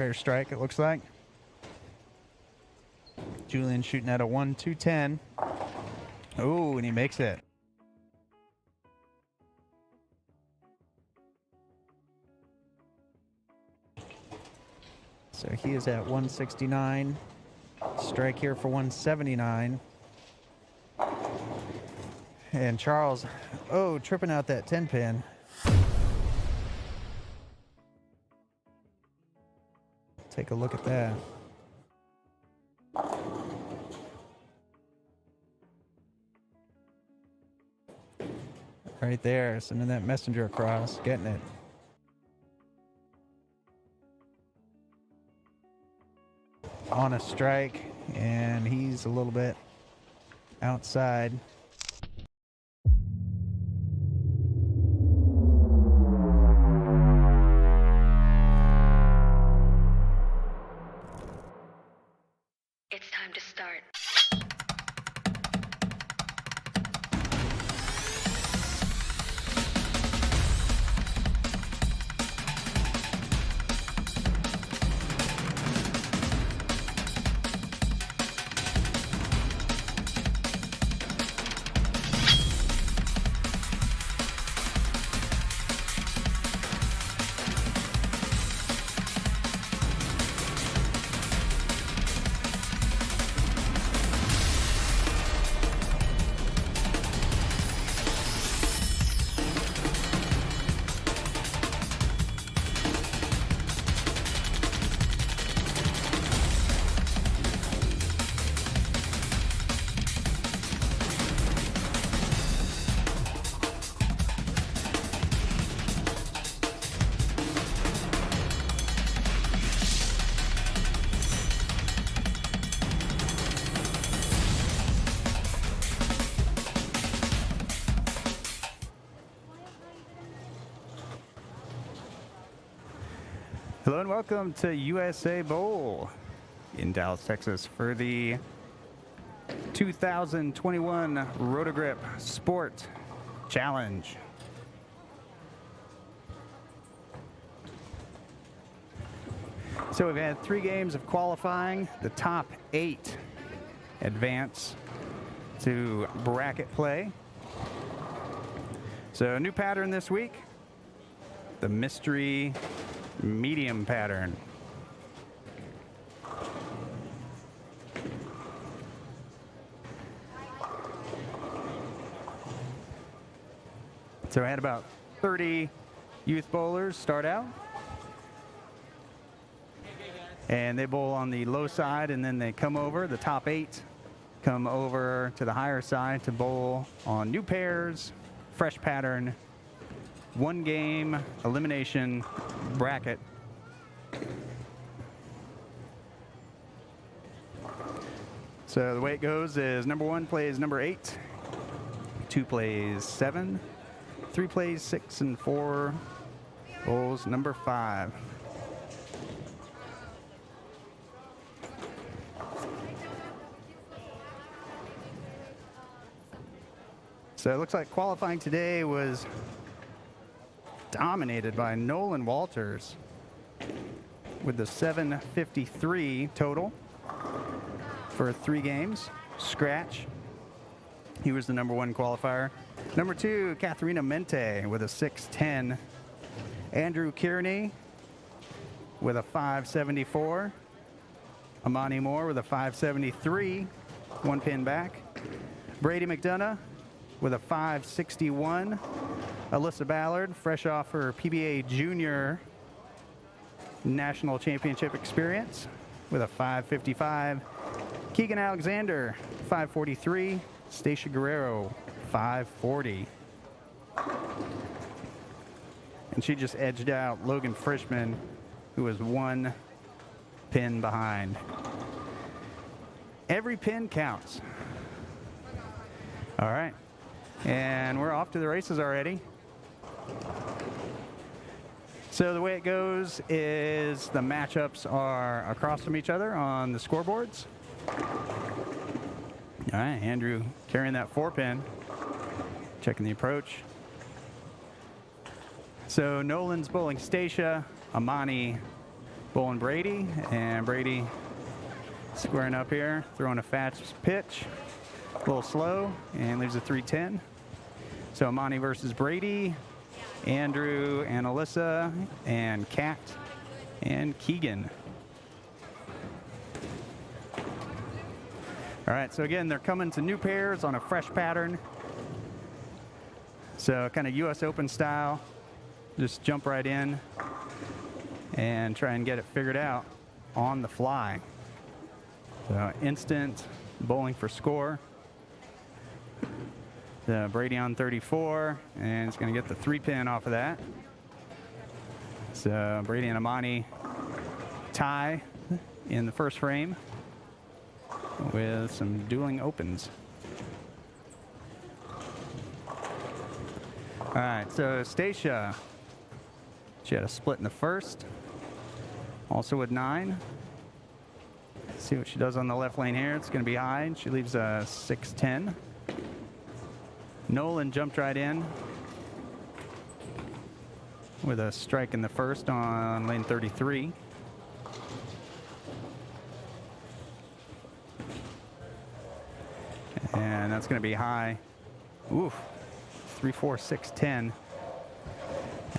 Fair strike, it looks like. Julian shooting at a 1-2-10. Oh, and he makes it. So he is at 169. Strike here for 179. And Charles, tripping out that 10 pin. Take a look at that. Right there, sending that messenger across, getting it. On a strike, and he's a little bit outside. It's time to start. Hello and welcome to USA Bowl in Dallas, Texas for the 2021 Roto Grip Sport Challenge. So we've had 3 games of qualifying. The top 8 advance to bracket play. So a new pattern this week, the mystery medium pattern. So I had about 30 youth bowlers start out. And they bowl on the low side, and then they come over. The top 8 come over to the higher side to bowl on new pairs, fresh pattern, 1 game elimination bracket. So the way it goes is number 1 plays number 8, 2 plays 7, 3 plays 6, and 4 bowls number 5. So it looks like qualifying today was dominated by Nolan Walters with the 753 total for 3 games. Scratch. He was the number 1 qualifier. Number 2, Katharina Mente with a 610. Andrew Kearney with a 574. Amani Moore with a 573, 1 pin back. Brady McDonough with a 561. Alyssa Ballard, fresh off her PBA Junior National Championship experience, with a 555. Keegan Alexander, 543. Stacia Guerrero, 540. And she just edged out Logan Frischman, who was 1 pin behind. Every pin counts. All right. And we're off to the races already. So the way it goes is the matchups are across from each other on the scoreboards. All right, Andrew carrying that 4 pin, checking the approach. So Nolan's bowling Stacia, Amani bowling Brady, and Brady squaring up here, throwing a fast pitch, a little slow, and leaves a 3-10. So Amani versus Brady, Andrew and Alyssa, and Kat and Keegan. All right, so again, they're coming to new pairs on a fresh pattern. So kind of US Open style. Just jump right in and try and get it figured out on the fly. So instant bowling for score. So Brady on 34, and it's going to get the 3-pin off of that. So Brady and Amani tie in the first frame with some dueling opens. All right, so Stacia, she had a split in the first, also with 9. Let's see what she does on the left lane here. It's going to be high. She leaves a 6-10. Nolan jumped right in with a strike in the first on lane 33. And that's going to be high. Oof. 3-4, 6-10.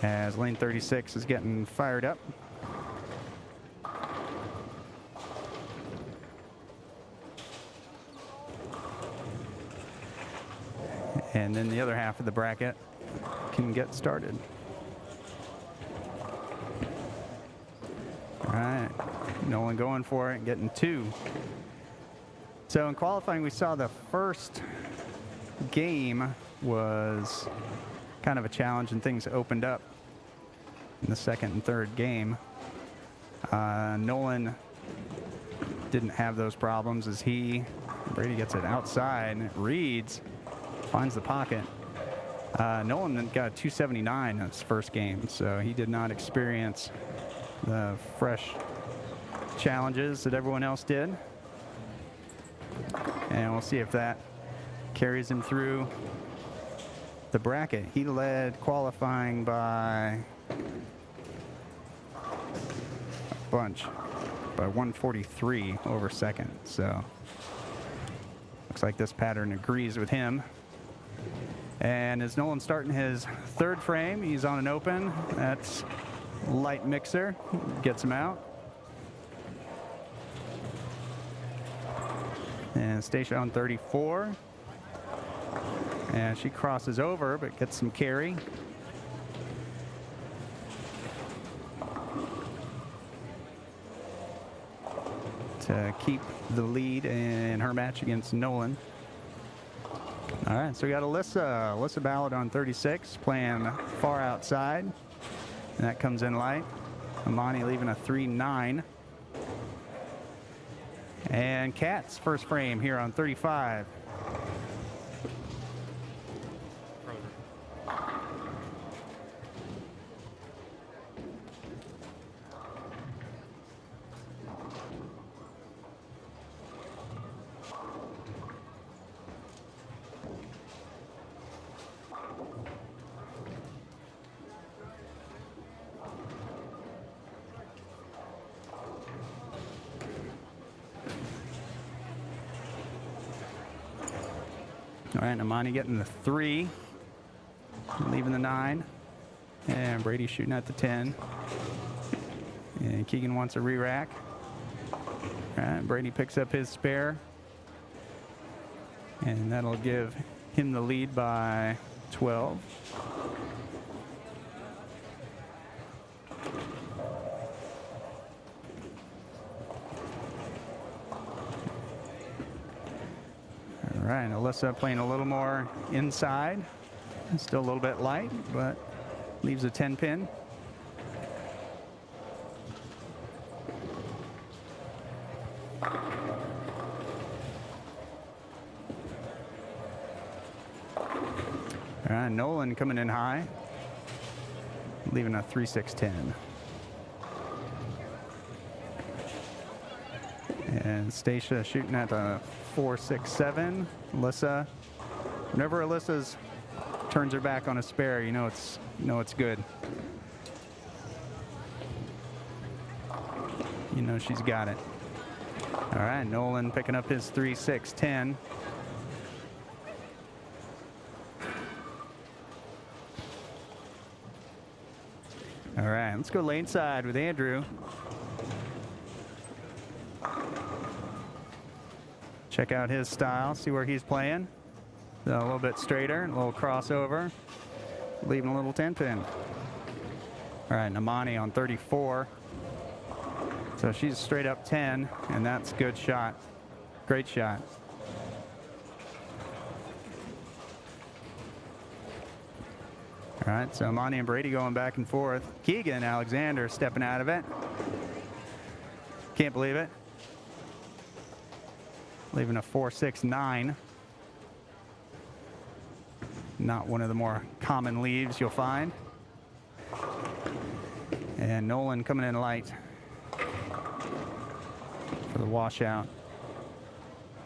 As lane 36 is getting fired up. And then the other half of the bracket can get started. All right, Nolan going for it, getting 2. So in qualifying, we saw the first game was kind of a challenge and things opened up in the second and third game. Nolan didn't have those problems as Brady gets it outside and it reads, finds the pocket. Nolan got a 279 in his first game, so he did not experience the fresh challenges that everyone else did. And we'll see if that carries him through the bracket. He led qualifying by a bunch, by 143 over second. So looks like this pattern agrees with him. And as Nolan starting his third frame, he's on an open. That's light mixer, gets him out. And Stacia on 34. And she crosses over, but gets some carry. To keep the lead in her match against Nolan. All right, so we got Alyssa Ballard on 36, playing far outside. And that comes in light. Amani leaving a 3-9. And Kat's first frame here on 35. All right, Amani getting the 3, leaving the 9, and Brady shooting at the 10. And Keegan wants a re-rack. All right, Brady picks up his spare, and that'll give him the lead by 12. All right, Alyssa playing a little more inside. Still a little bit light, but leaves a 10-pin. All right, Nolan coming in high, leaving a 3-6-10. And Stacia shooting at a 4-6-7. Alyssa, whenever Alyssa's turns her back on a spare, you know it's good. All You know she's got it. All right, Nolan picking up his 3-6-10. All right, let's go lane side with Andrew. Check out his style, see where he's playing. So a little bit straighter, a little crossover, leaving a little 10-pin. All right, Namani on 34. So she's straight up 10, and that's a good shot. Great shot. All right, so Monty and Brady going back and forth. Keegan Alexander stepping out of it. Can't believe it. Leaving a 4-6-9. Not one of the more common leaves you'll find. And Nolan coming in light for the washout.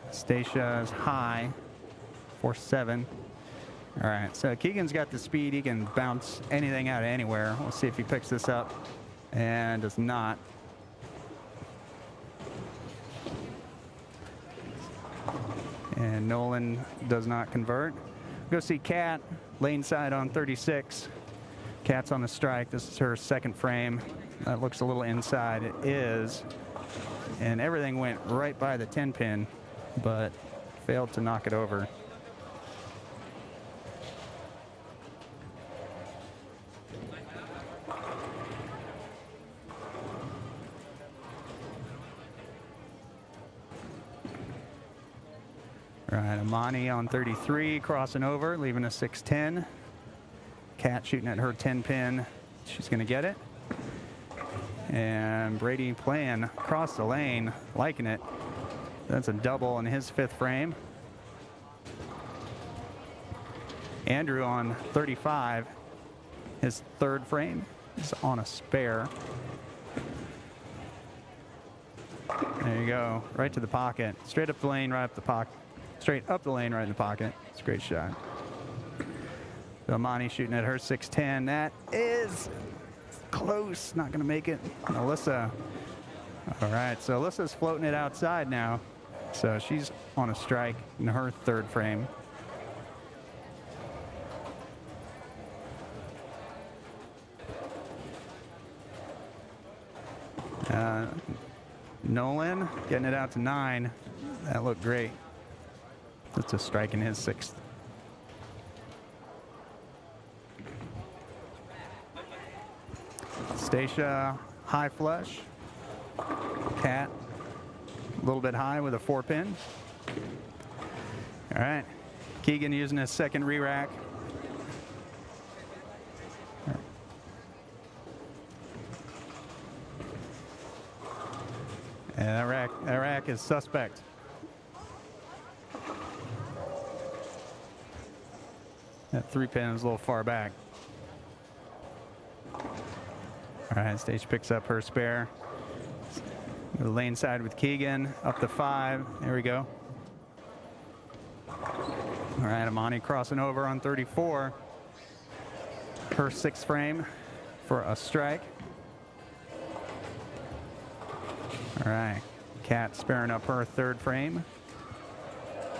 Stacia's high, 4-7. All right, so Keegan's got the speed. He can bounce anything out of anywhere. We'll see if he picks this up, and does not. And Nolan does not convert. Go see Kat, lane side on 36. Kat's on the strike. This is her second frame. That looks a little inside. It is. And everything went right by the 10-pin, but failed to knock it over. All right, Amani on 33, crossing over, leaving a 6-10. Kat shooting at her 10-pin. She's going to get it. And Brady playing across the lane, liking it. That's a double in his fifth frame. Andrew on 35, his third frame is on a spare. There you go, right to the pocket. Straight up the lane, right up the pocket. Straight up the lane, right in the pocket. It's a great shot. So Amani shooting at her 6-10. That is close. Not going to make it. Alyssa. All right, so Alyssa's floating it outside now. So she's on a strike in her third frame. Nolan getting it out to 9. That looked great. That's a strike in his sixth. Stacia, high flush. Kat, a little bit high with a 4-pin. All right, Keegan using his second re-rack. And that rack is suspect. That 3-pin is a little far back. All right, Stacia picks up her spare. The lane side with Keegan, up to 5. There we go. All right, Amani crossing over on 34. Her 6th frame for a strike. All right, Kat sparing up her 3rd frame.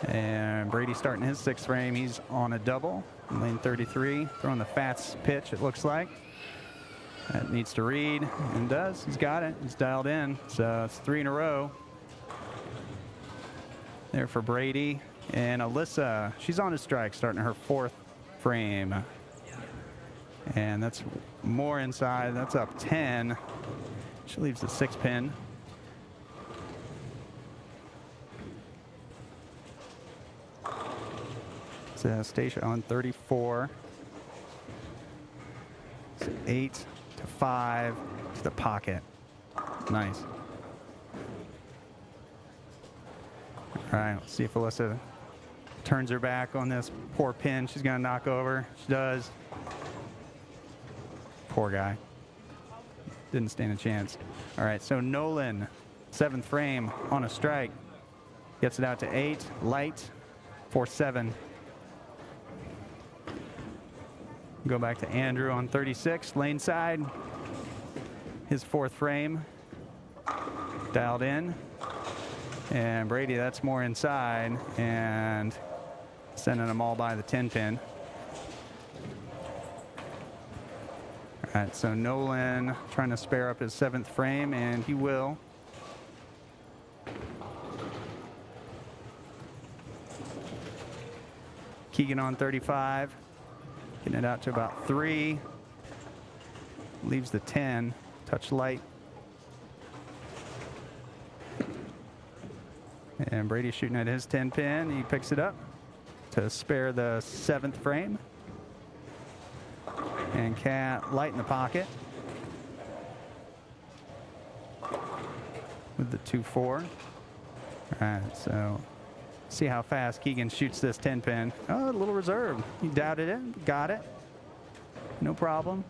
And Brady starting his 6th frame. He's on a double. Lane 33, throwing the fast pitch, it looks like. That needs to read, and does. He's got it. He's dialed in. So it's 3 in a row. There for Brady. And Alyssa, she's on a strike, starting her 4th frame. And that's more inside. That's up 10. She leaves the 6-pin. Stacia on 34. It's 8-5 to the pocket. Nice. All right, let's see if Alyssa turns her back on this poor pin she's going to knock over. She does. Poor guy. Didn't stand a chance. All right, so Nolan, 7th frame on a strike. Gets it out to 8, light, 4-7. Go back to Andrew on 36, lane side. His 4th frame. dialed in. And Brady, that's more inside, and sending them all by the 10 pin. All right, so Nolan trying to spare up his 7th frame, and he will. Keegan on 35, getting it out to about 3. Leaves the 10, touch light. And Brady shooting at his 10 pin. He picks it up to spare the 7th frame. And Cat light in the pocket with the 2-4. All right, so see how fast Keegan shoots this 10 pin. Oh, a little reserve. He doubted it, got it. No problem.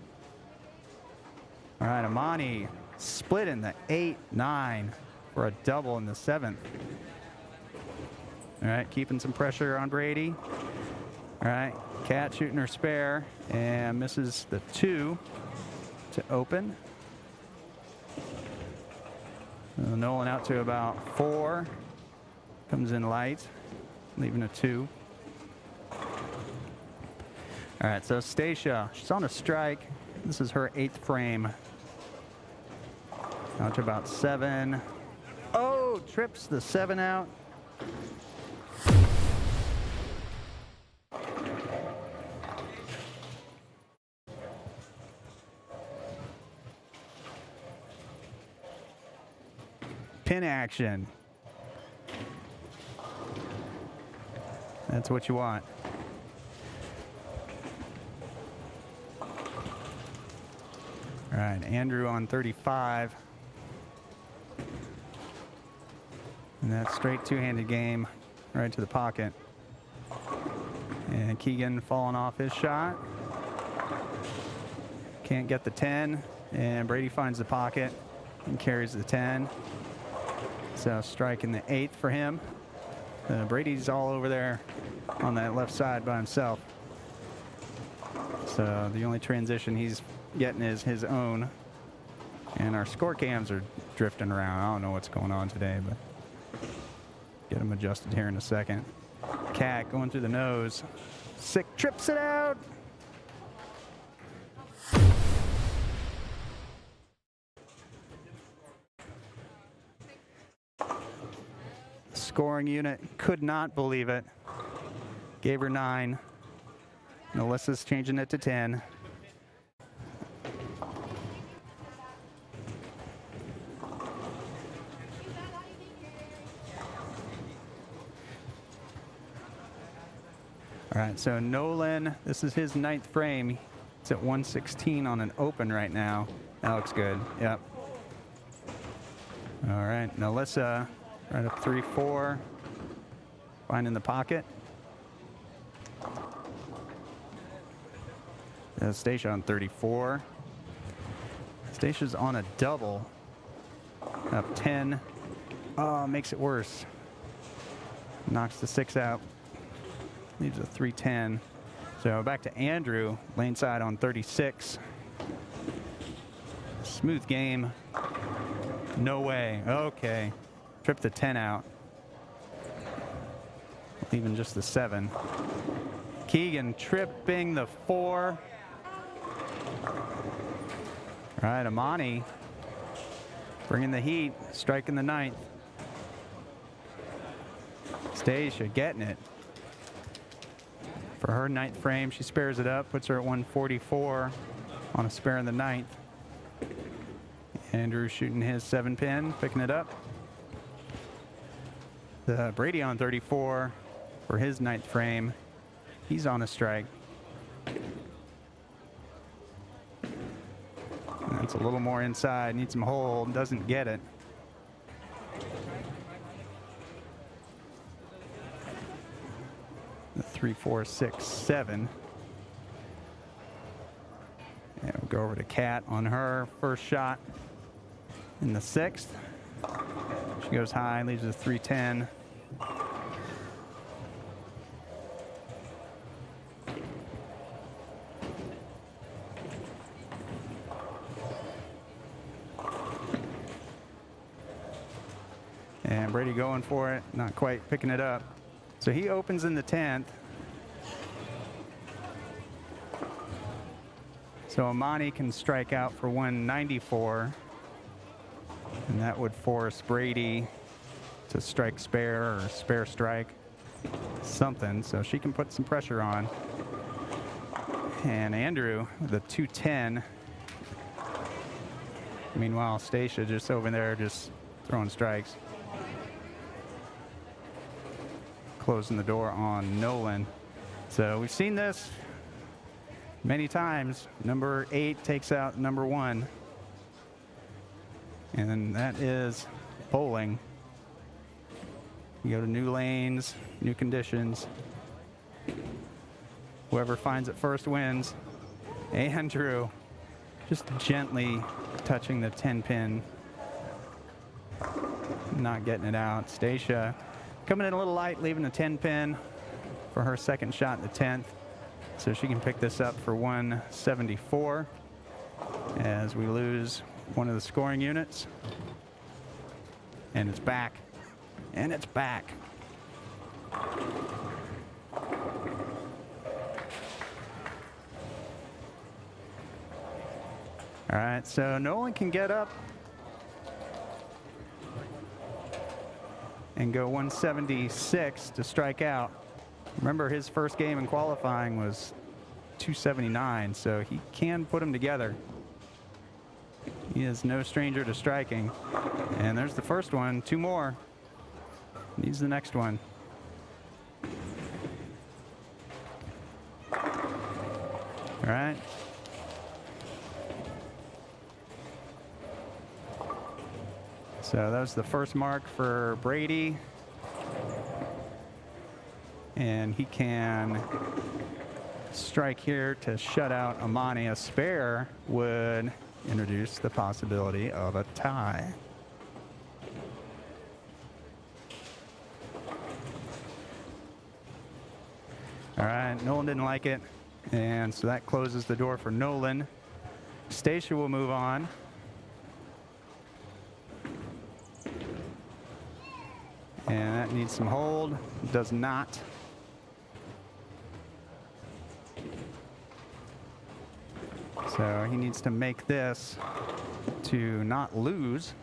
All right, Amani split in the 8-9 for a double in the 7th. All right, keeping some pressure on Brady. All right, Cat shooting her spare and misses the 2 to open. Nolan out to about 4. Comes in light, leaving a 2. All right, so Stacia, she's on a strike. This is her 8th frame. Out to about 7. Oh, trips the 7 out. Pin action. That's what you want. All right, Andrew on 35. And that's straight two-handed game right to the pocket. And Keegan falling off his shot. Can't get the 10. And Brady finds the pocket and carries the 10. So strike in the 8th for him. Brady's all over there on that left side by himself. So the only transition he's getting is his own. And our score cams are drifting around. I don't know what's going on today, but get them adjusted here in a second. Cat going through the nose. Sick, trips it out. Scoring unit could not believe it. Gave her 9. Melissa's changing it to 10. All right, so Nolan, this is his 9th frame. It's at 116 on an open right now. That looks good, yep. All right, Melissa, right up 3-4. Finding the pocket. Stacia on 34. Stacia's on a double. Up 10. Oh, makes it worse. Knocks the 6 out. Leaves a 3-10. So back to Andrew, lane side on 36. Smooth game. No way. Okay. Trip the 10 out. Leaving just the 7. Keegan tripping the 4. All right, Amani bringing the heat, striking the 9th. Stacia getting it. For her 9th frame, she spares it up, puts her at 144 on a spare in the 9th. Andrew shooting his 7 pin, picking it up. Brady on 34 for his 9th frame. He's on a strike. That's a little more inside, needs some hold, doesn't get it. The 3, 4, 6, 7. And we'll go over to Kat on her first shot in the 6th. She goes high, leaves a 3-10. And Brady going for it, not quite picking it up. So he opens in the 10th. So Amani can strike out for 194. And that would force Brady to strike spare or spare strike. Something, so she can put some pressure on. And Andrew, the 210. Meanwhile, Stacia just over there just throwing strikes. Closing the door on Nolan. So we've seen this many times. Number 8 takes out number 1. And that is bowling. You go to new lanes, new conditions. Whoever finds it first wins. Andrew just gently touching the 10 pin. Not getting it out. Stacia coming in a little light, leaving the 10 pin for her second shot in the 10th. So she can pick this up for 174 as we lose one of the scoring units. And it's back. And it's back. All right, so Nolan can get up and go 176 to strike out. Remember, his first game in qualifying was 279, so he can put them together. He is no stranger to striking. And there's the first one. 2 more. Needs the next one. All right. So that was the first mark for Brady. And he can strike here to shut out Amani. A spare would introduce the possibility of a tie. All right, Nolan didn't like it, and so that closes the door for Nolan. Stacia will move on. And that needs some hold. Does not. So he needs to make this to not lose.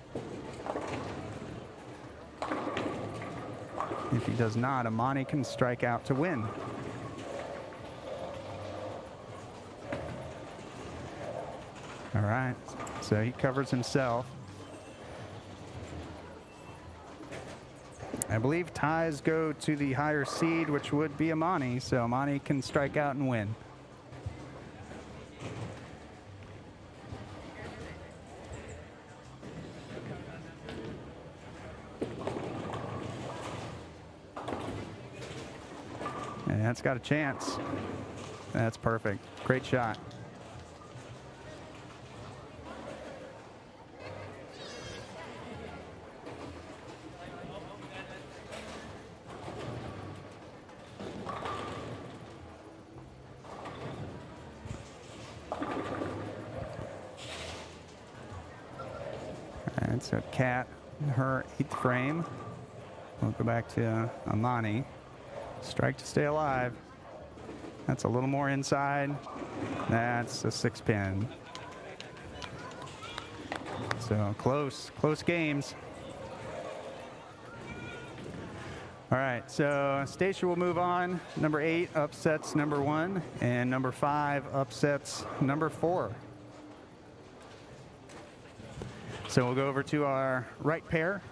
If he does not, Amani can strike out to win. All right, so he covers himself. I believe ties go to the higher seed, which would be Amani, so Amani can strike out and win. And that's got a chance. That's perfect. Great shot. So Kat, her 8th frame. We'll go back to Amani. Strike to stay alive. That's a little more inside. That's a 6 pin. So close games. All right, so Stacia will move on. Number 8 upsets number 1, and number 5 upsets number 4. So we'll go over to our right pair.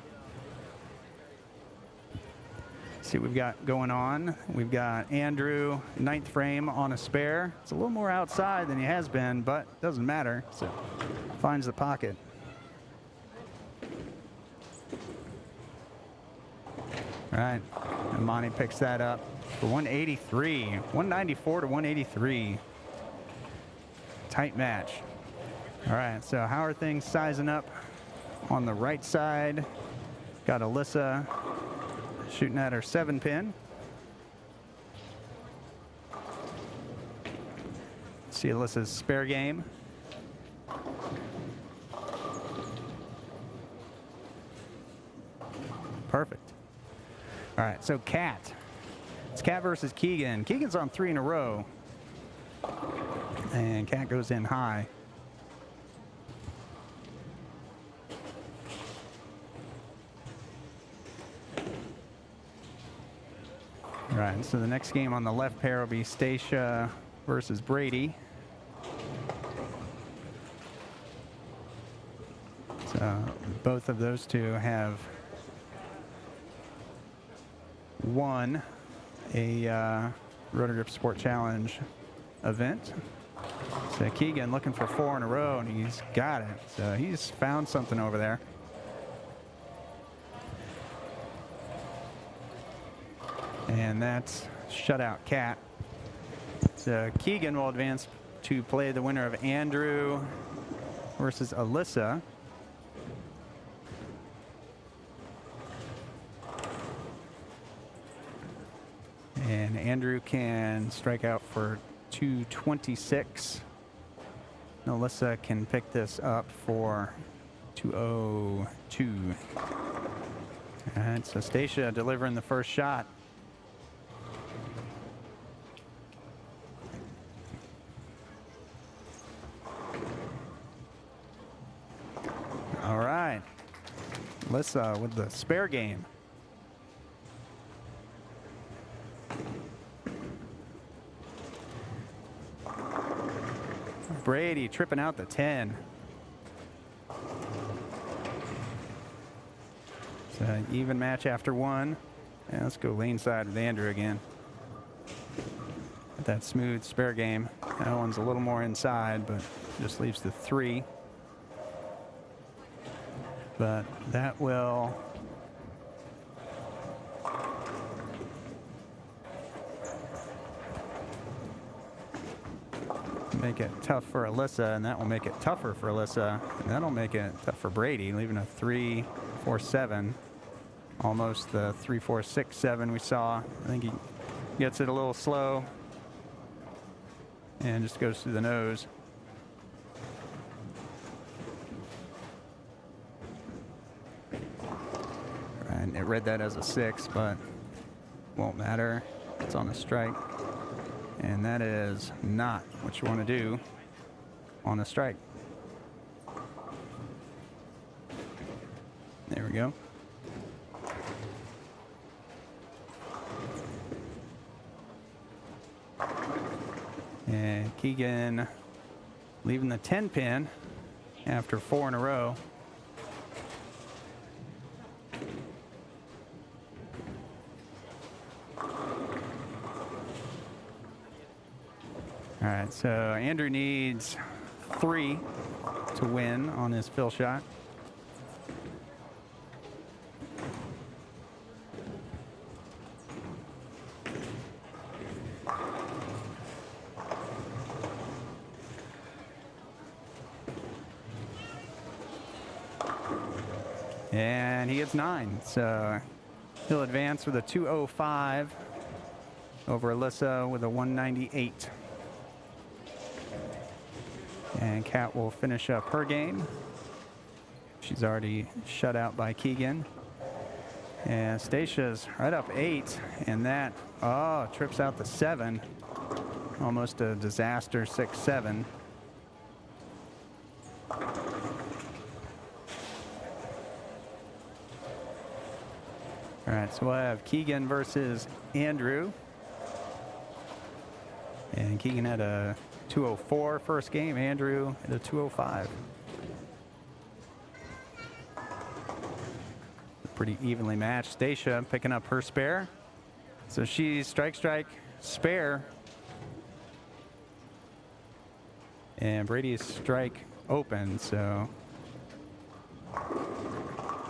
See what we've got going on. We've got Andrew, 9th frame on a spare. It's a little more outside than he has been, but doesn't matter. So finds the pocket. All right, Amani picks that up for 183, 194 to 183. Tight match. All right, so how are things sizing up? On the right side, got Alyssa shooting at her 7 pin. See Alyssa's spare game. Perfect. All right, so Kat. It's Kat versus Keegan. Keegan's on 3 in a row. And Kat goes in high. All right, so the next game on the left pair will be Stacia versus Brady. So both of those two have won a Roto Grip Sport Challenge event. So Keegan looking for 4 in a row, and he's got it. So he's found something over there. And that's shutout Cat. So Keegan will advance to play the winner of Andrew versus Alyssa. And Andrew can strike out for 226. Alyssa can pick this up for 202. All right, so Stacia delivering the first shot. All right, Alyssa with the spare game. Brady tripping out the 10. It's an even match after 1. Yeah, let's go lane side with Andrew again. That smooth spare game. That one's a little more inside, but just leaves the 3. But that will make it tough for Alyssa, and that will make it tougher for Alyssa, and that'll make it tough for Brady, leaving a 3-4-7, almost the 3-4-6-7 we saw. I think he gets it a little slow and just goes through the nose. And it read that as a 6, but won't matter. It's on a strike. And that is not what you want to do on a strike. There we go. And Keegan leaving the 10 pin after 4 in a row. All right, so Andrew needs 3 to win on his fill shot. And he gets 9, so he'll advance with a 205 over Alyssa with a 198. And Kat will finish up her game. She's already shut out by Keegan. And Stacia's right up 8, and that, trips out the 7. Almost a disaster 6-7. All right, so we'll have Keegan versus Andrew. And Keegan had a 204 first game. Andrew at a 205. Pretty evenly matched. Stacia picking up her spare. So she's strike, spare. And Brady's strike open, so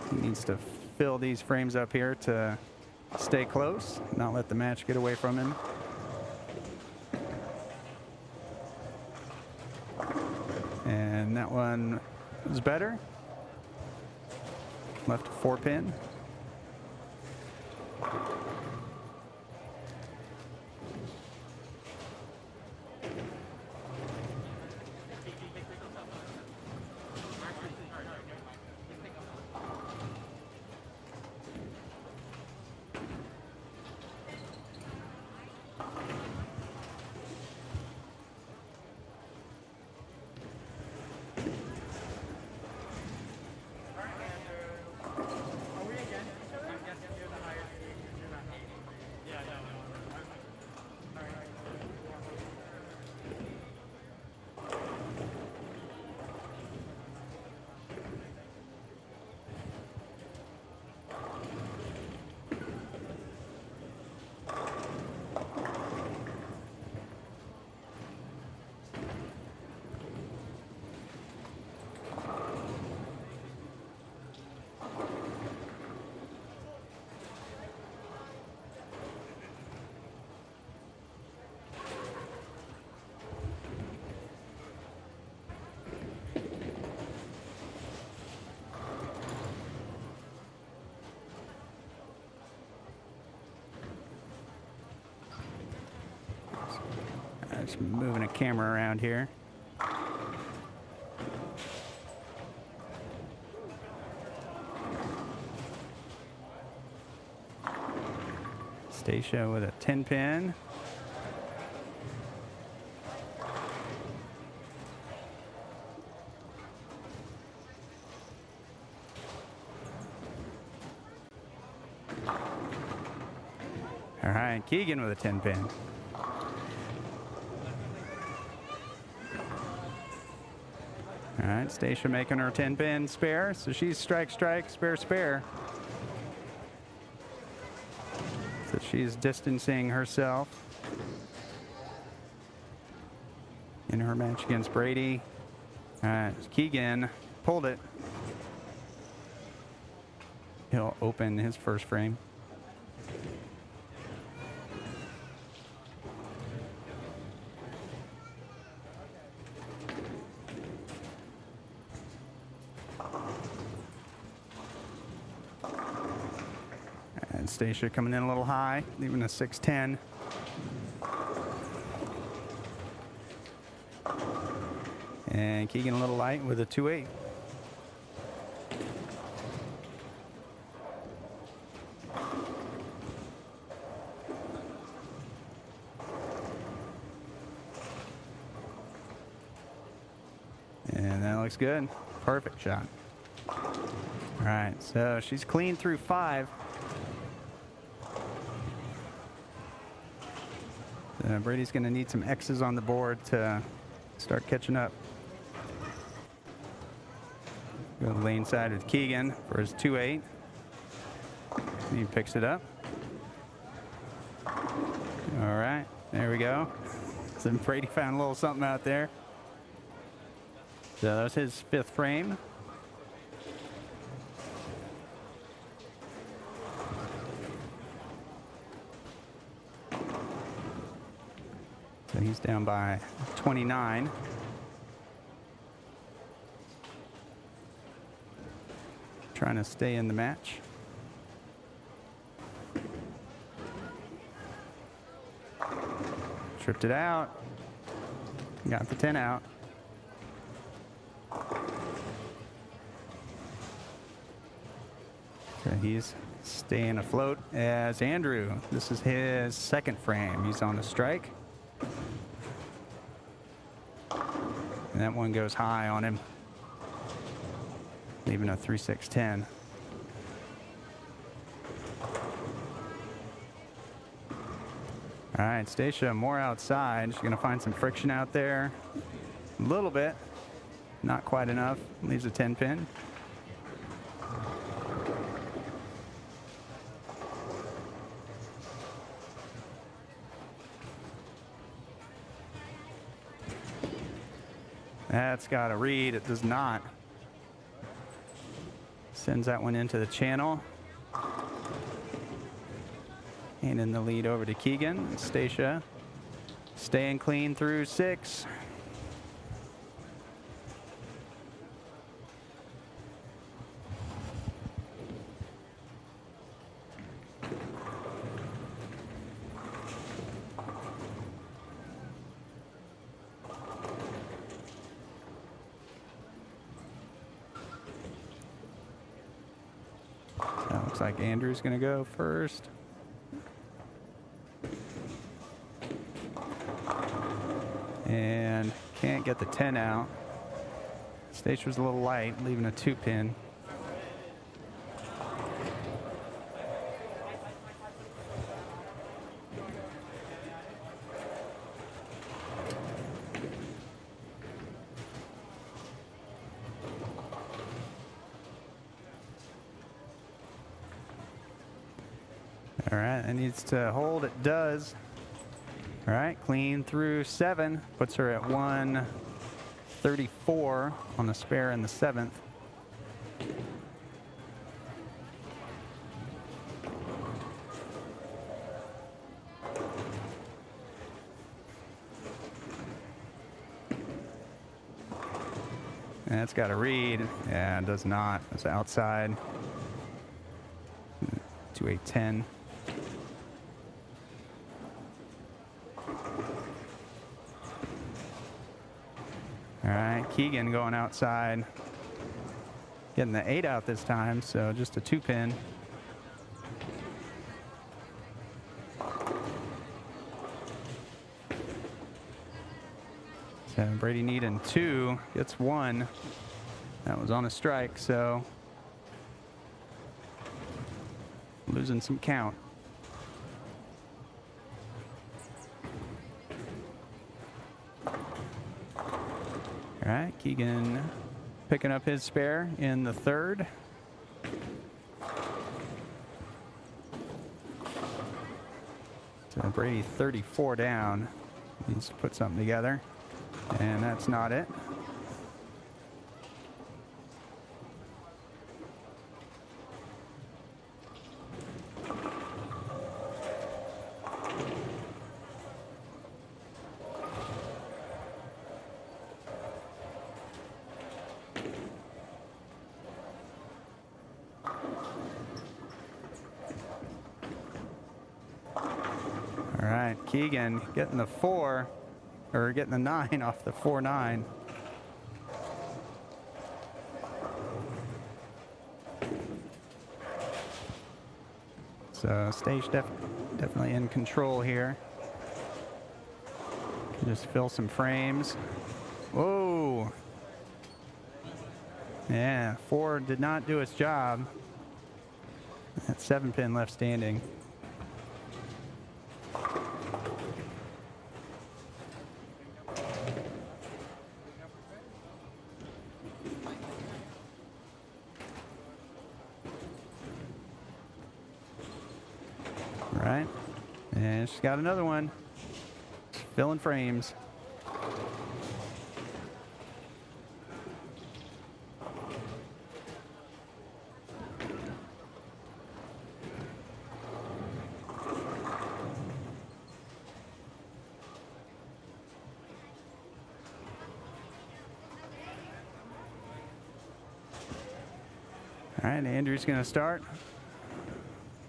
he needs to fill these frames up here to stay close, not let the match get away from him. And that one was better. Left 4 pin. Just moving a camera around here. Stacia with a 10 pin. All right, Keegan with a 10 pin. All right, Stacia making her 10 pin spare, so she's strike, strike, spare, spare. So she's distancing herself in her match against Brady. All right, Keegan pulled it. He'll open his first frame. And Stacia coming in a little high, leaving a 6-10. And Keegan a little light with a 2-8. And that looks good. Perfect shot. All right, so she's clean through 5. Brady's going to need some X's on the board to start catching up. Go to the lane side with Keegan for his 2-8. He picks it up. All right, there we go. So Brady found a little something out there. So that was his 5th frame. So he's down by 29. Trying to stay in the match. Tripped it out. Got the 10 out. So he's staying afloat as Andrew. This is his 2nd frame. He's on a strike. And that one goes high on him, leaving a 3-6-10. All right, Stacia more outside. She's going to find some friction out there. A little bit. Not quite enough. Leaves a 10 pin. That's got a read. It does not. Sends that one into the channel. Handing the lead over to Keegan. Stacia staying clean through 6. Looks like Andrew's going to go first. And can't get the 10 out. Stacia was a little light, leaving a 2 pin. All right, it needs to hold. It does. All right, clean through 7. Puts her at 134 on the spare in the 7th. And it's got a read. Yeah, it does not. It's outside. 2-8-10. Keegan going outside. Getting the 8 out this time, so just a 2-pin. So Brady needing 2, gets 1. That was on a strike, so losing some count. All right, Keegan picking up his spare in the 3rd. So Brady 34 down. Needs to put something together. And that's not it. All right, Keegan getting the 4. Or getting the 9 off the 4-9. So Stage definitely in control here. Can just fill some frames. Whoa. Yeah, 4 did not do its job. That 7-pin left standing. Right, and she's got another one. Filling frames. All right, Andrew's going to start.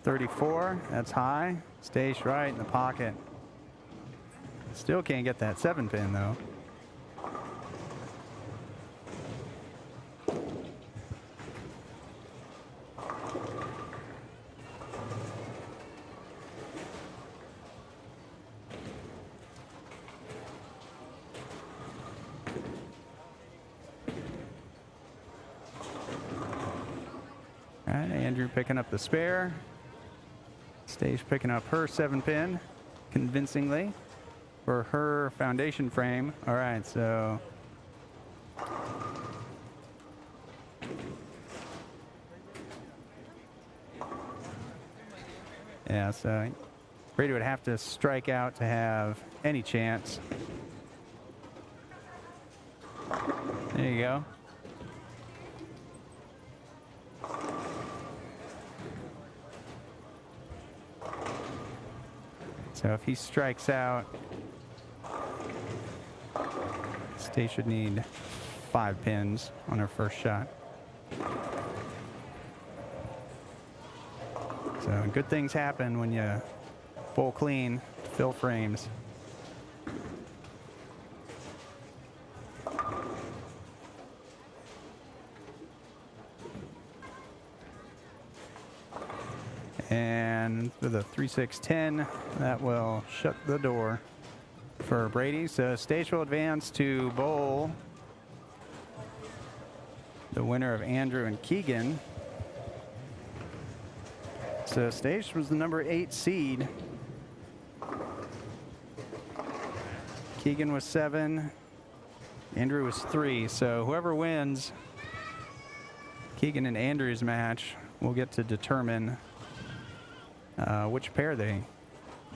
34, that's high. Stays right in the pocket. Still can't get that 7-pin though. All right, Andrew picking up the spare. Stage picking up her 7-pin convincingly for her foundation frame. All right, so yeah, so Brady would have to strike out to have any chance. There you go. So if he strikes out, Stay should need 5 pins on her first shot. So good things happen when you bowl clean, fill frames. And with a 3-6-10, that will shut the door for Brady. So Stage will advance to bowl the winner of Andrew and Keegan. So Stage was the number 8 seed. Keegan was 7. Andrew was 3. So whoever wins Keegan and Andrew's match will get to determine which pair they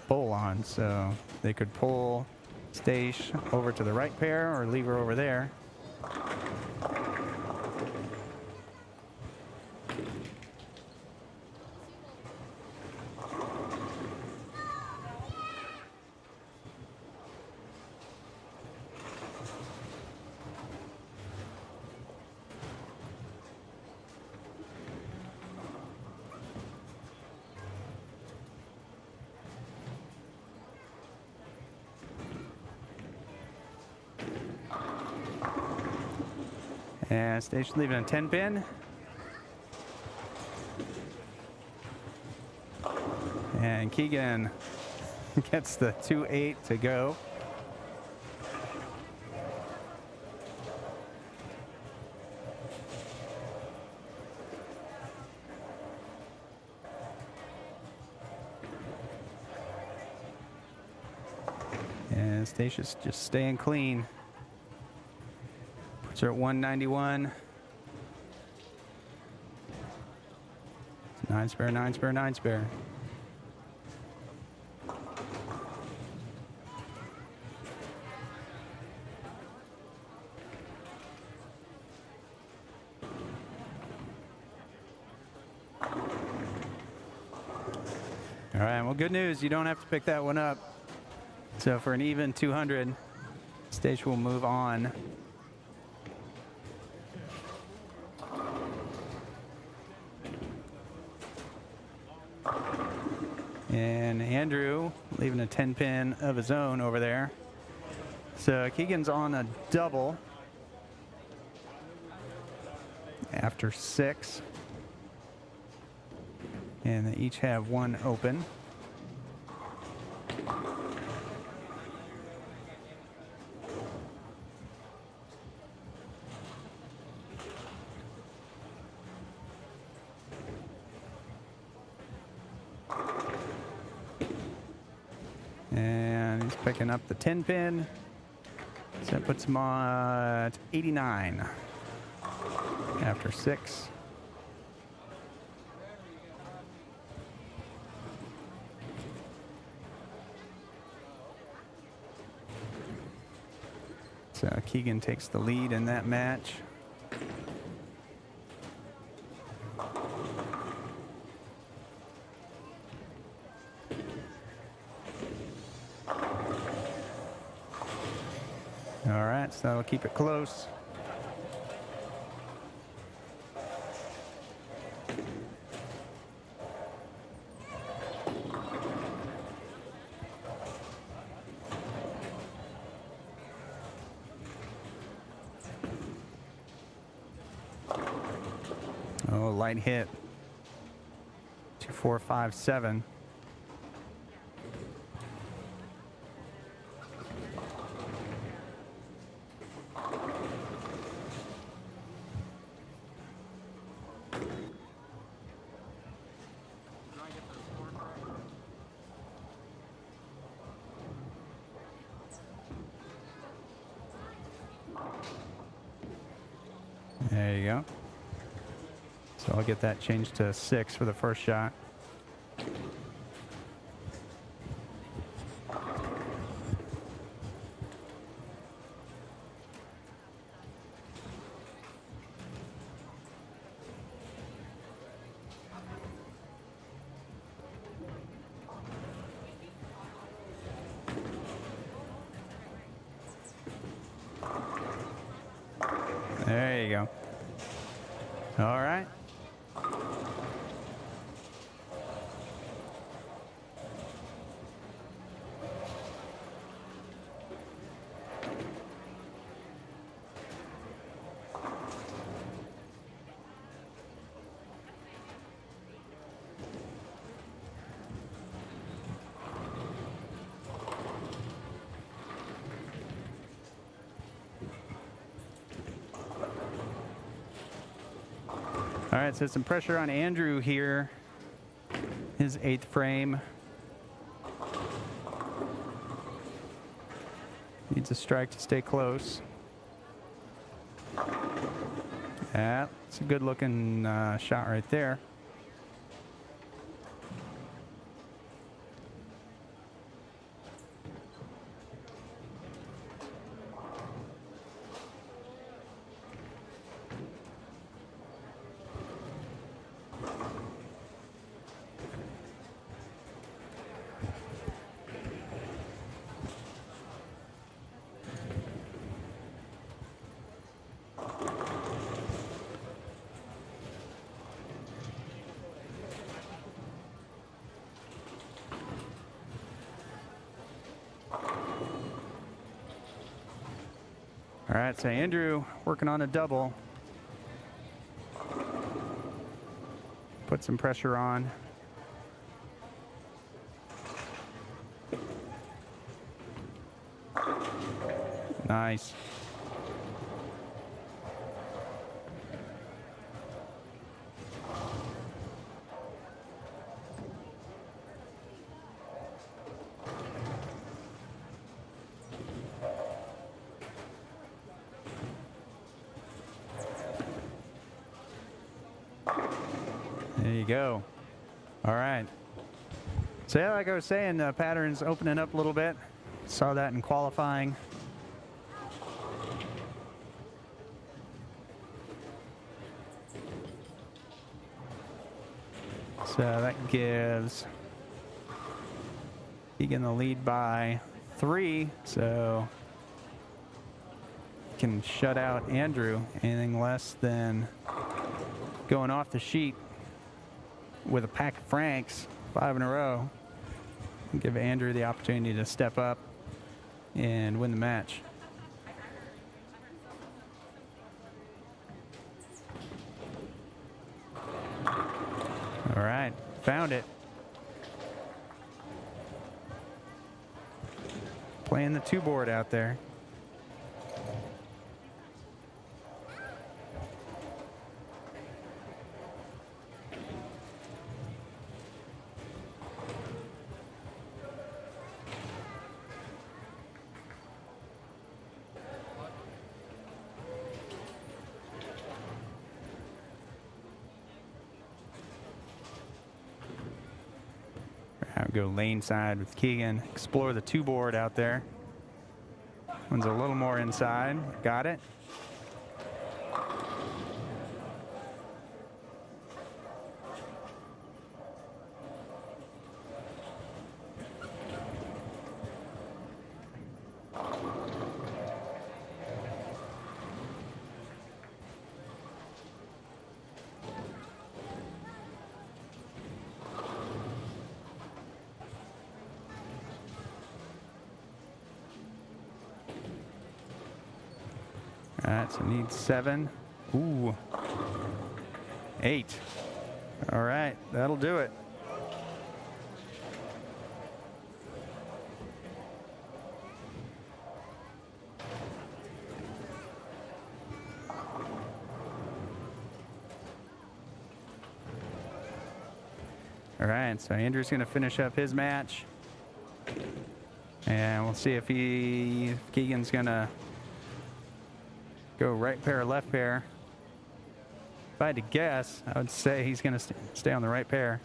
bowl on. So they could pull Stage over to the right pair or leave her over there. And station leaving a 10 pin. And Keegan gets the 2-8 to go. And Stacey's just staying clean. Puts her at 191. 9 spare, 9 spare, 9 spare. All right, well, good news. You don't have to pick that one up. So for an even 200, Stage will move on. And Andrew leaving a 10 pin of his own over there. So Keegan's on a double after 6. And they each have one open. And he's picking up the 10 pin. So that puts him on at 89 after 6. So Keegan takes the lead in that match. All right, so that'll keep it close. Oh, light hit. 2, 4, 5, 7. There you go. So I'll get that changed to 6 for the first shot. There you go. All right. All right, so some pressure on Andrew here. His 8th frame. Needs a strike to stay close. That's a good looking shot right there. All right, so Andrew working on a double. put some pressure on. Nice. There you go. All right. So yeah, like I was saying, the pattern's opening up a little bit. Saw that in qualifying. So that gives Keegan the lead by 3. So can shut out Andrew. Anything less than going off the sheet with a pack of Franks, 5 in a row, and give Andrew the opportunity to step up and win the match. All right, found it. Playing the 2 board out there. I'll go lane side with Keegan. Explore the 2 board out there. One's a little more inside. Got it. All right, so need 7. Ooh. 8. All right, that'll do it. All right, so Andrew's going to finish up his match. And we'll see if Keegan's going to go right pair, left pair. If I had to guess, I would say he's going to stay on the right pair.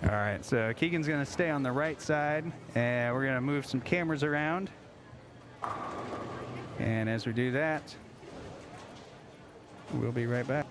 All right, so Keegan's going to stay on the right side, and we're going to move some cameras around. And as we do that, we'll be right back.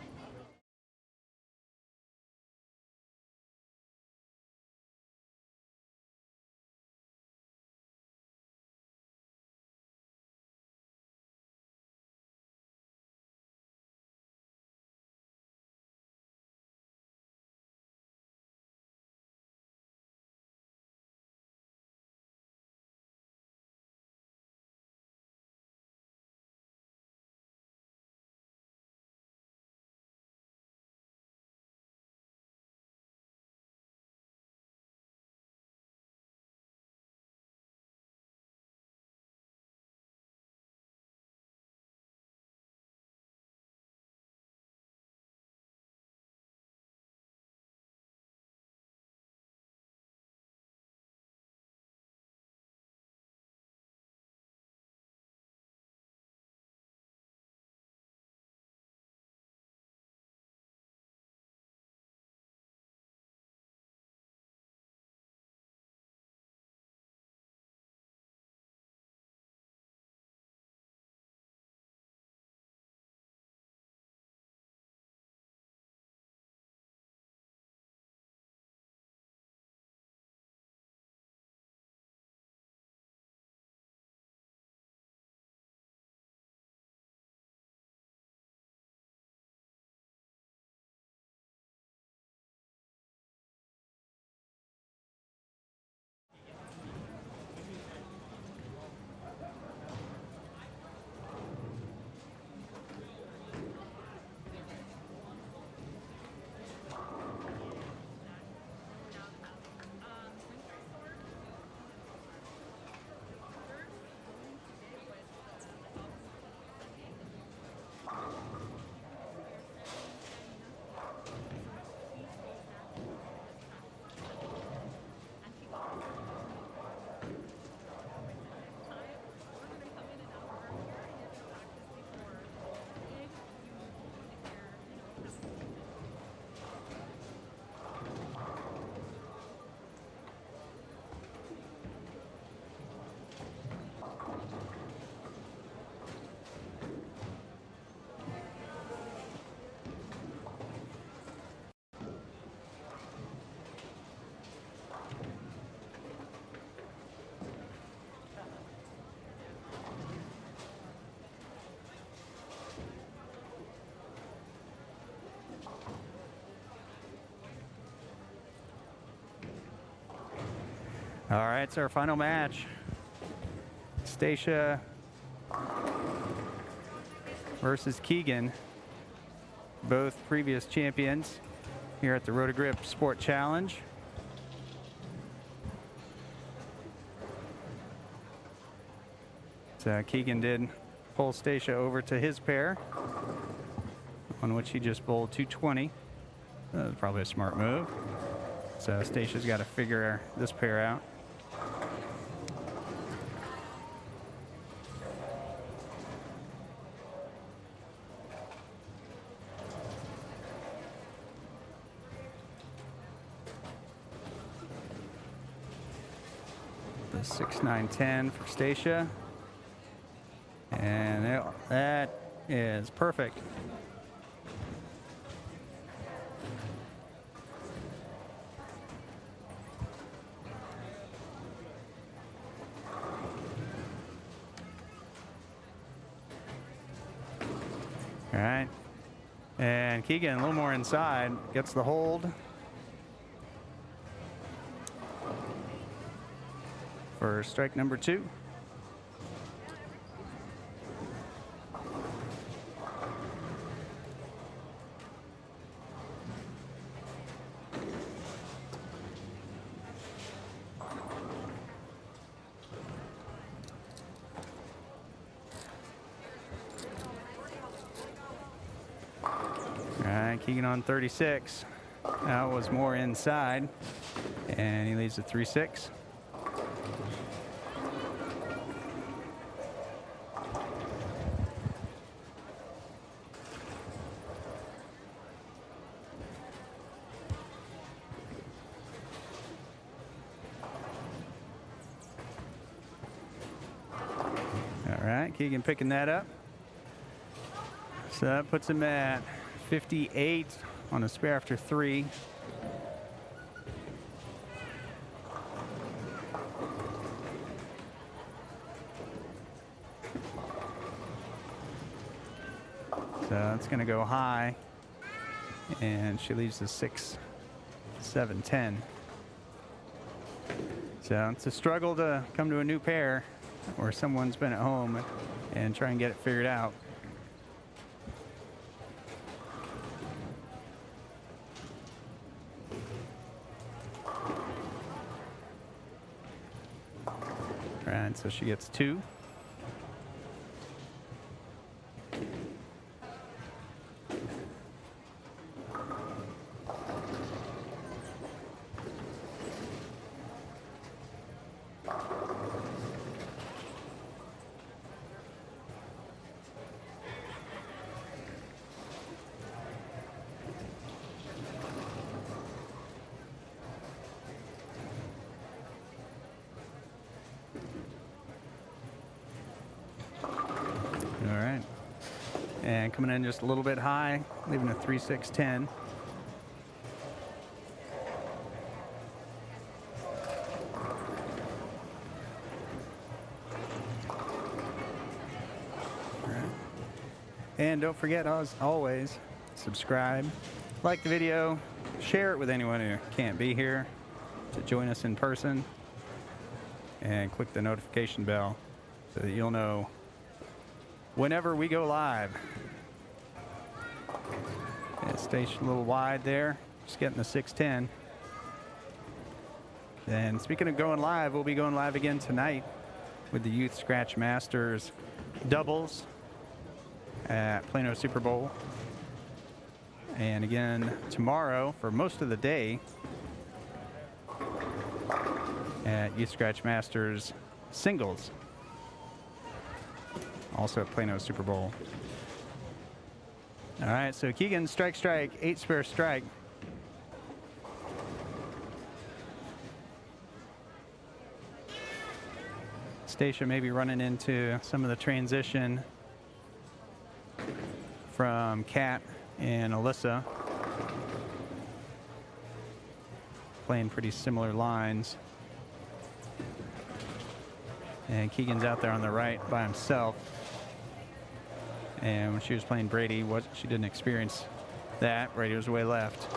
All right, it's our final match. Stacia versus Keegan, both previous champions here at the Roto Grip Sport Challenge. So Keegan did pull Stacia over to his pair, on which he just bowled 220. That was probably a smart move. So Stacia's got to figure this pair out. The 6-9-10 for Stacia. And that is perfect. All right. And Keegan a little more inside, gets the hold for strike number 2. All right, Keegan on 36. That was more inside, and he leaves a 3-6. All right, Keegan picking that up. So that puts him at 58 on a spare after 3. So that's going to go high, and she leaves the 6, 7, 10. So it's a struggle to come to a new pair where someone's been at home and try and get it figured out. Right, so she gets 2. All right. And coming in just a little bit high, leaving a 3-6-10. All right. And don't forget, as always, subscribe, like the video, share it with anyone who can't be here to join us in person, and click the notification bell so that you'll know whenever we go live. Yeah, station a little wide there, just getting the 6-10. And speaking of going live, we'll be going live again tonight with the Youth Scratch Masters doubles at Plano Super Bowl. And again tomorrow for most of the day at Youth Scratch Masters singles, also at Plano Super Bowl. All right, so Keegan, strike, 8 spare strike. Stacia may be running into some of the transition from Kat and Alyssa, playing pretty similar lines. And Keegan's out there on the right by himself. And when she was playing Brady, she didn't experience that. Brady was way left.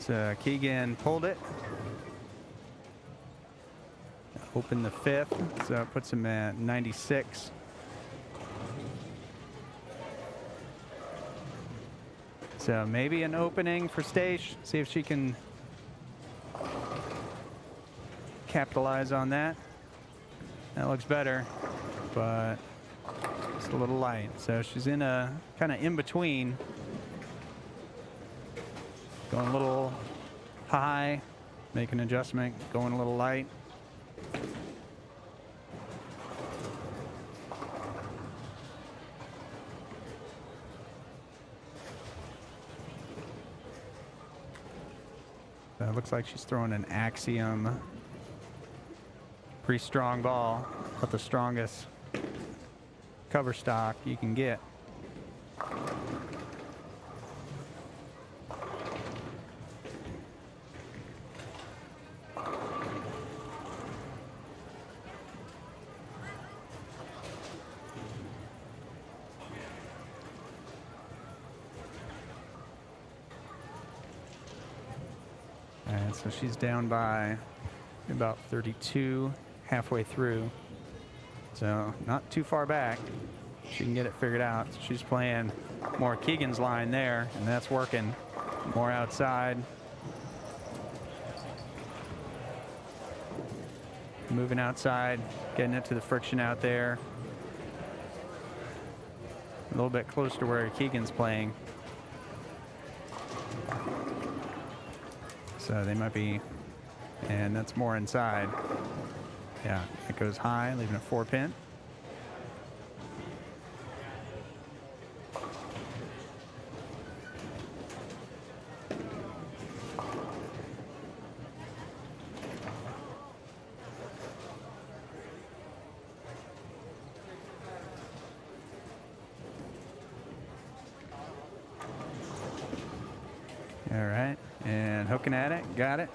So Keegan pulled it. Opened the 5th, so it puts him at 96. So maybe an opening for Stace. See if she can capitalize on that. That looks better, but just a little light. So she's in a kind of in between. Going a little high, make an adjustment, going a little light. It looks like she's throwing an Axiom. Pretty strong ball, but the strongest cover stock you can get. And so she's down by about 32 halfway through. So not too far back. She can get it figured out. She's playing more Keegan's line there, and that's working. More outside. Moving outside, getting it to the friction out there. A little bit closer to where Keegan's playing. So they might be, and that's more inside. Yeah, it goes high, leaving a 4-pin. All right, and hooking at it, got it.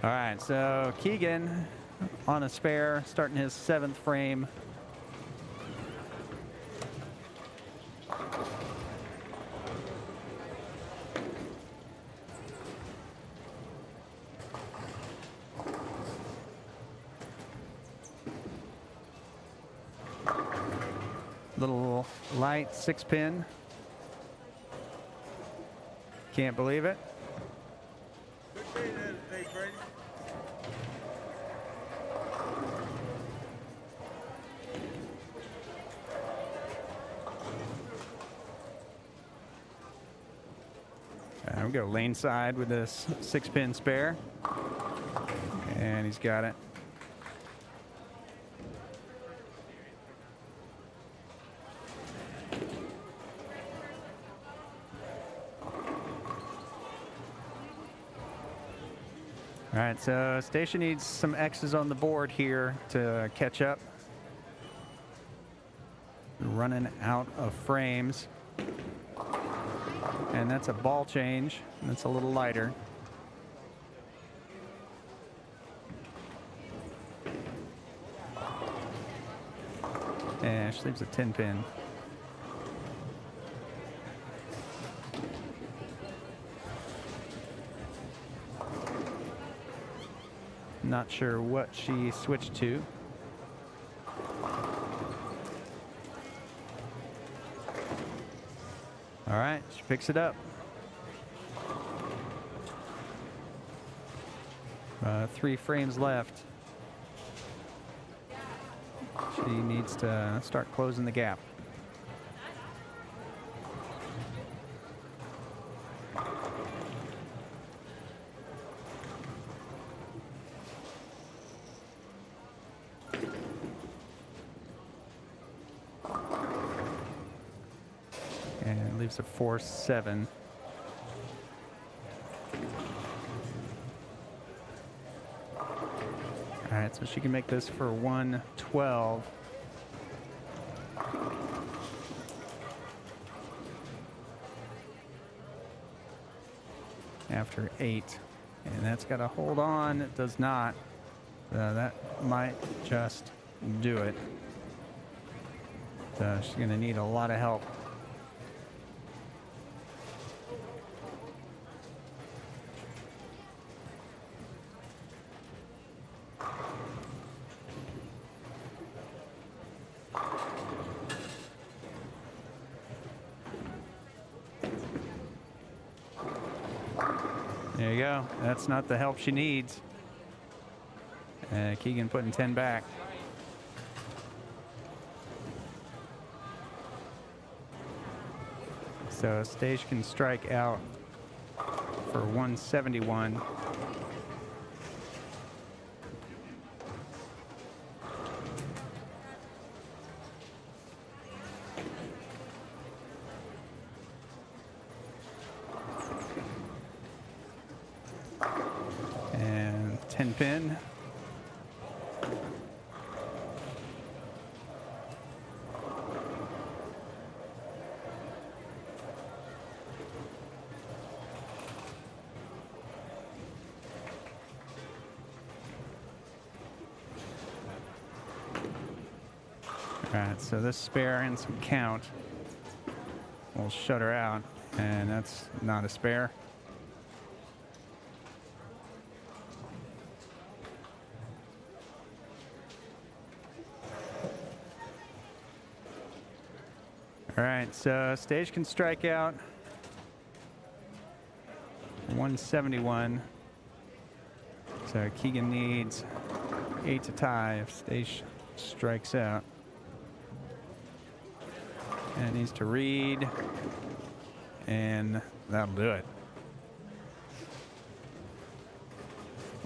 All right, so Keegan on a spare, starting his 7th frame. Little light 6-pin. Can't believe it. We go lane side with this 6-pin spare, and he's got it. All right, so Station needs some X's on the board here to catch up. Running out of frames. And that's a ball change. That's a little lighter. And she leaves a 10-pin. Not sure what she switched to. All right, she picks it up. 3 frames left. She needs to start closing the gap. And leaves a 4-7. All right, so she can make this for 112. After 8. And that's got to hold on. It does not. That might just do it. So she's going to need a lot of help. There you go. That's not the help she needs. Keegan putting 10 back. So Stage can strike out for 171. And 10 pin. All right, so this spare and some count will shut her out, and that's not a spare. All right, so Stage can strike out 171. So Keegan needs 8 to tie if Stage strikes out. And it needs to read, and that'll do it.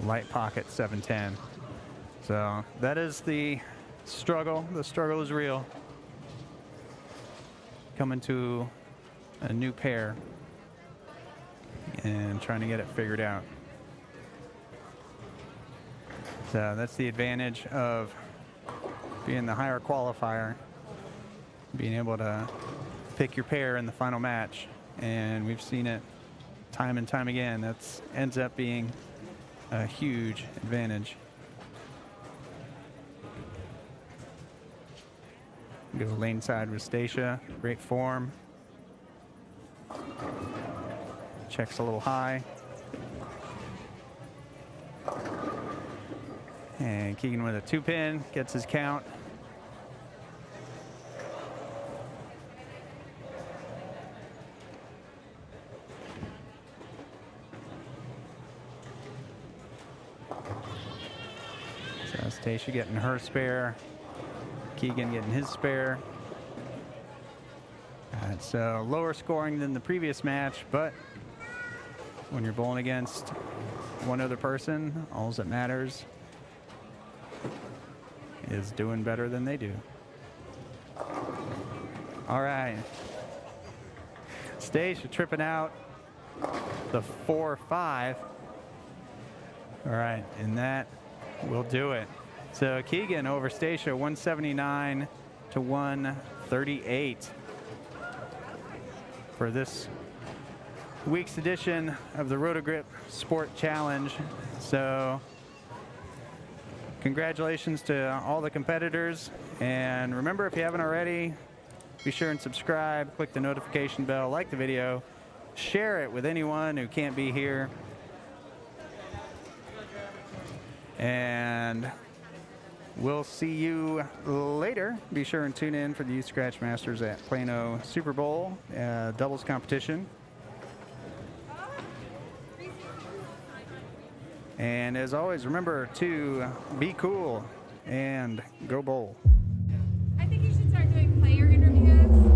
Light pocket 710. So that is the struggle. The struggle is real. Coming to a new pair and trying to get it figured out. So that's the advantage of being the higher qualifier, being able to pick your pair in the final match. And we've seen it time and time again. That ends up being a huge advantage. Go lane side with Stacia, great form. Checks a little high. And Keegan with a 2-pin, gets his count. So Stacia getting her spare. Keegan getting his spare. It's lower scoring than the previous match, but when you're bowling against one other person, all that matters is doing better than they do. All right. Stacia tripping out the 4-5. All right, and that will do it. So Keegan over Stacia, 179 to 138 for this week's edition of the Roto Grip Sport Challenge. So congratulations to all the competitors. And remember, if you haven't already, be sure and subscribe, click the notification bell, like the video, share it with anyone who can't be here. And we'll see you later. Be sure and tune in for the Youth Scratch Masters at Plano Super Bowl doubles competition. And as always, remember to be cool and go bowl. I think you should start doing player interviews.